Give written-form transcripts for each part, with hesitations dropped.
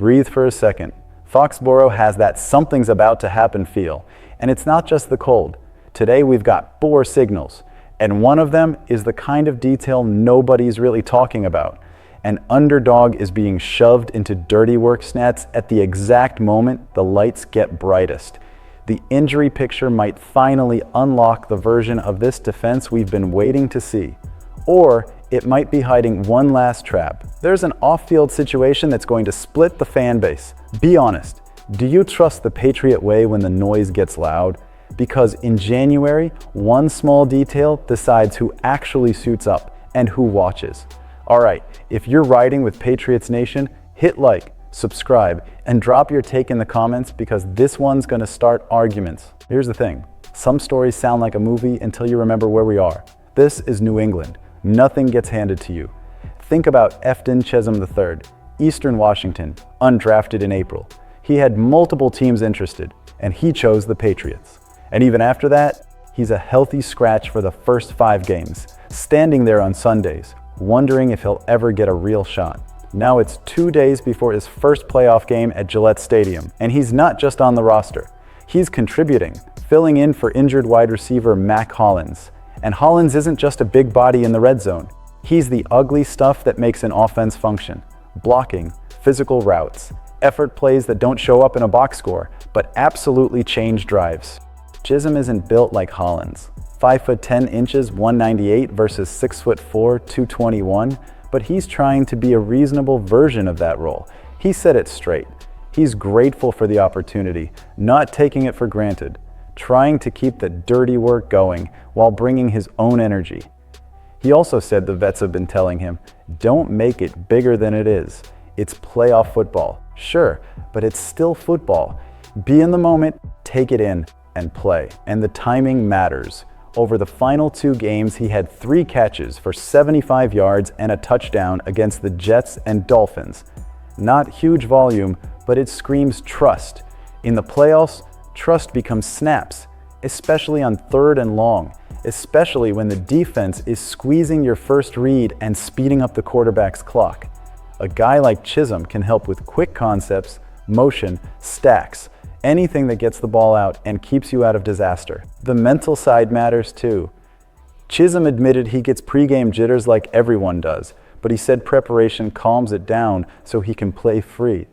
Breathe for a second. Foxborough has that something's about to happen feel. And it's not just the cold. Today we've got 4 signals. And one of them is the kind of detail nobody's really talking about. An underdog is being shoved into dirty work stats at the exact moment the lights get brightest. The injury picture might finally unlock the version of this defense we've been waiting to see. Or it might be hiding one last trap. There's an off-field situation that's going to split the fan base. Be honest, do you trust the Patriot way when the noise gets loud? Because in January, one small detail decides who actually suits up and who watches. Alright, if you're riding with Patriots Nation, hit like, subscribe, and drop your take in the comments because this one's gonna start arguments. Here's the thing, some stories sound like a movie until you remember where we are. This is New England. Nothing gets handed to you. Think about Efton Chisholm III, Eastern Washington, undrafted in April. He had multiple teams interested, and he chose the Patriots. And even after that, he's a healthy scratch for the first 5 games, standing there on Sundays, wondering if he'll ever get a real shot. Now it's 2 days before his first playoff game at Gillette Stadium, and he's not just on the roster. He's contributing, filling in for injured wide receiver Mac Hollins. And Hollins isn't just a big body in the red zone. He's the ugly stuff that makes an offense function. Blocking, physical routes, effort plays that don't show up in a box score, but absolutely change drives. Chisholm isn't built like Hollins. 5 foot 10 inches, 198 versus 6 foot 4, 221, but he's trying to be a reasonable version of that role. He said it straight. He's grateful for the opportunity, not taking it for granted, trying to keep the dirty work going while bringing his own energy. He also said the vets have been telling him, don't make it bigger than it is. It's playoff football. Sure, but it's still football. Be in the moment, take it in, and play. And the timing matters. Over the final 2 games, he had 3 catches for 75 yards and a touchdown against the Jets and Dolphins. Not huge volume, but it screams trust. In the playoffs, trust becomes snaps, especially on 3rd and long, especially when the defense is squeezing your first read and speeding up the quarterback's clock. A guy like Chisholm can help with quick concepts, motion, stacks, anything that gets the ball out and keeps you out of disaster. The mental side matters too. Chisholm admitted he gets pregame jitters like everyone does, but he said preparation calms it down so he can play free.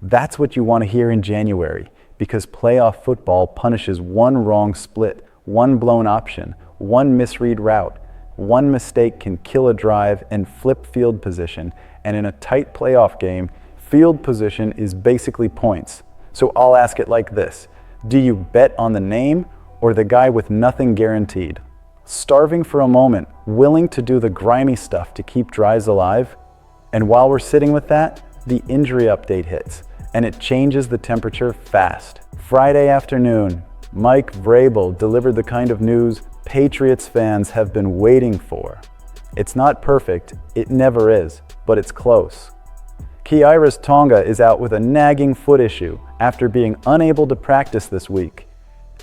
That's what you want to hear in January, because playoff football punishes one wrong split, one blown option, one misread route. One mistake can kill a drive and flip field position, and in a tight playoff game, field position is basically points. So I'll ask it like this. Do you bet on the name or the guy with nothing guaranteed? Starving for a moment, willing to do the grimy stuff to keep drives alive? And while we're sitting with that, the injury update hits, and it changes the temperature fast. Friday afternoon, Mike Vrabel delivered the kind of news Patriots fans have been waiting for. It's not perfect, it never is, but it's close. Khyiris Tonga is out with a nagging foot issue after being unable to practice this week.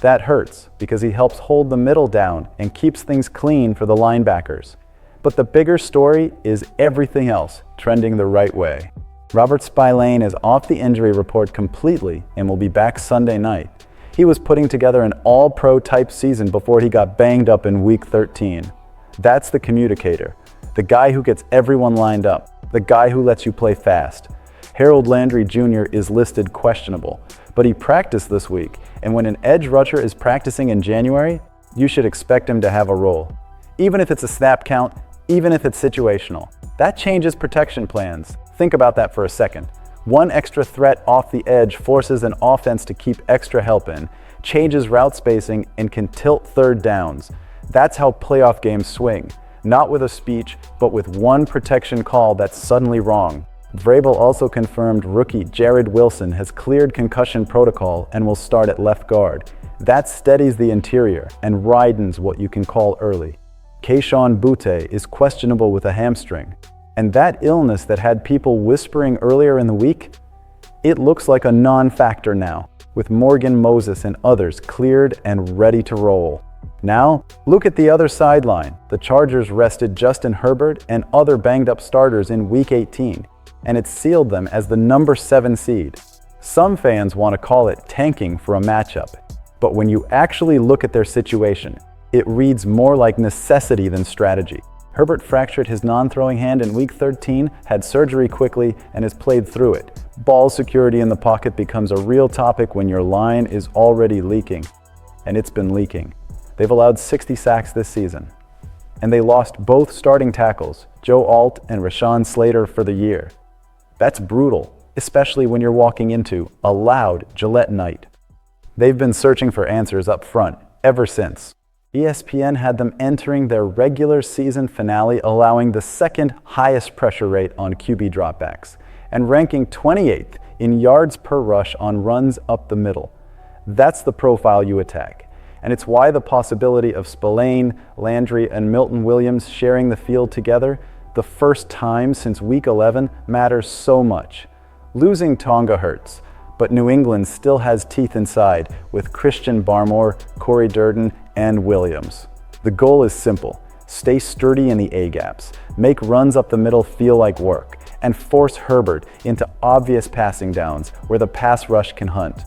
That hurts because he helps hold the middle down and keeps things clean for the linebackers. But the bigger story is everything else trending the right way. Robert Spillane is off the injury report completely and will be back Sunday night. He was putting together an all-pro type season before he got banged up in week 13. That's the communicator, the guy who gets everyone lined up. The guy who lets you play fast. Harold Landry Jr. is listed questionable, but he practiced this week, and when an edge rusher is practicing in January, you should expect him to have a role. Even if it's a snap count, even if it's situational. That changes protection plans. Think about that for a second. One extra threat off the edge forces an offense to keep extra help in, changes route spacing, and can tilt 3rd downs. That's how playoff games swing. Not with a speech, but with one protection call that's suddenly wrong. Vrabel also confirmed rookie Jared Wilson has cleared concussion protocol and will start at left guard. That steadies the interior and widens what you can call early. Kayshon Boutte is questionable with a hamstring. And that illness that had people whispering earlier in the week, it looks like a non-factor now, with Morgan Moses and others cleared and ready to roll. Now, look at the other sideline. The Chargers rested Justin Herbert and other banged-up starters in Week 18. and it sealed them as the number 7 seed. Some fans want to call it tanking for a matchup, but when you actually look at their situation, it reads more like necessity than strategy. Herbert fractured his non-throwing hand in Week 13, had surgery quickly, and has played through it. Ball security in the pocket becomes a real topic when your line is already leaking. And it's been leaking. They've allowed 60 sacks this season. And they lost both starting tackles, Joe Alt and Rashawn Slater, for the year. That's brutal, especially when you're walking into a loud Gillette night. They've been searching for answers up front ever since. ESPN had them entering their regular season finale, allowing the second highest pressure rate on QB dropbacks, and ranking 28th in yards per rush on runs up the middle. That's the profile you attack. And it's why the possibility of Spillane, Landry, and Milton Williams sharing the field together, the first time since Week 11, matters so much. Losing Tonga hurts, but New England still has teeth inside with Christian Barmore, Corey Durden, and Williams. The goal is simple: stay sturdy in the A-gaps, make runs up the middle feel like work, and force Herbert into obvious passing downs where the pass rush can hunt.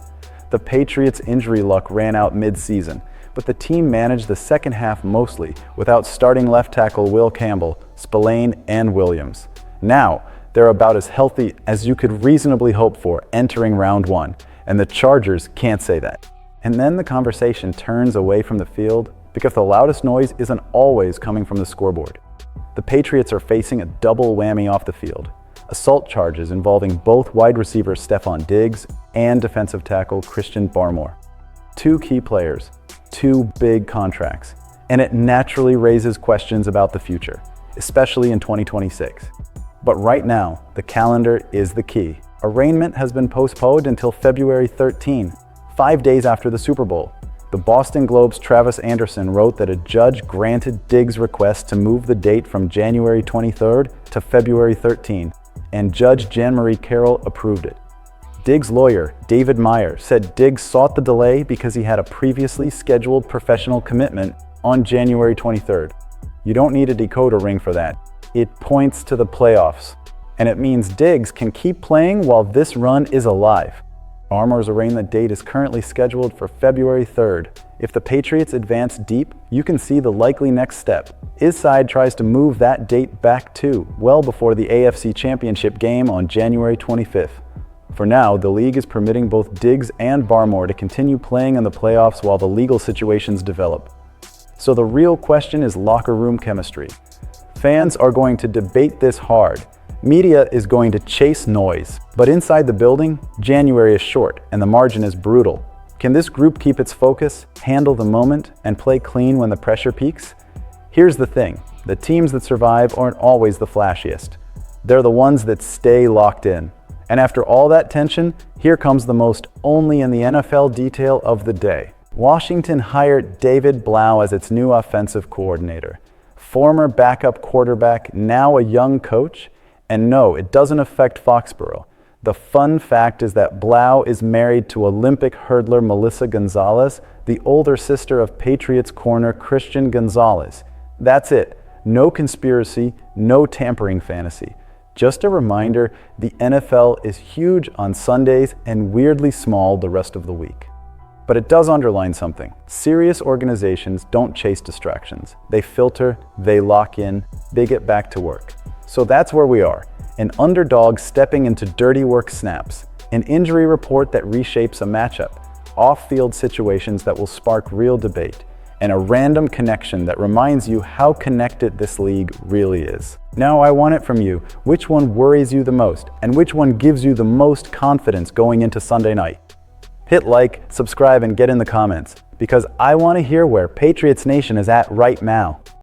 The Patriots' injury luck ran out mid-season, but the team managed the second half mostly without starting left tackle Will Campbell, Spillane, and Williams. Now, they're about as healthy as you could reasonably hope for entering round 1, and the Chargers can't say that. And then the conversation turns away from the field because the loudest noise isn't always coming from the scoreboard. The Patriots are facing a double whammy off the field: assault charges involving both wide receiver Stephon Diggs and defensive tackle Christian Barmore. 2 key players, 2 big contracts, and it naturally raises questions about the future, especially in 2026. But right now, the calendar is the key. Arraignment has been postponed until February 13, 5 days after the Super Bowl. The Boston Globe's Travis Anderson wrote that a judge granted Diggs' request to move the date from January 23rd to February 13, and Judge Jan-Marie Carroll approved it. Diggs' lawyer, David Meyer, said Diggs sought the delay because he had a previously scheduled professional commitment on January 23rd. You don't need a decoder ring for that. It points to the playoffs, and it means Diggs can keep playing while this run is alive. Barmore's arraignment date is currently scheduled for February 3rd. If the Patriots advance deep, you can see the likely next step. His side tries to move that date back too, well before the AFC Championship game on January 25th. For now, the league is permitting both Diggs and Barmore to continue playing in the playoffs while the legal situations develop. So the real question is locker room chemistry. Fans are going to debate this hard. Media is going to chase noise. But inside the building, January is short and the margin is brutal. Can this group keep its focus, handle the moment, and play clean when the pressure peaks? Here's the thing: the teams that survive aren't always the flashiest. They're the ones that stay locked in. And after all that tension, here comes the most only in the NFL detail of the day. Washington hired David Blau as its new offensive coordinator. Former backup quarterback, now a young coach. And no, it doesn't affect Foxborough. The fun fact is that Blau is married to Olympic hurdler Melissa Gonzalez, the older sister of Patriots corner Christian Gonzalez. That's it. No conspiracy, no tampering fantasy. Just a reminder, the NFL is huge on Sundays and weirdly small the rest of the week. But it does underline something. Serious organizations don't chase distractions. They filter, they lock in, they get back to work. So that's where we are. An underdog stepping into dirty work snaps, an injury report that reshapes a matchup, off-field situations that will spark real debate, and a random connection that reminds you how connected this league really is. Now I want it from you. Which one worries you the most, and which one gives you the most confidence going into Sunday night? Hit like, subscribe, and get in the comments, because I want to hear where Patriots Nation is at right now.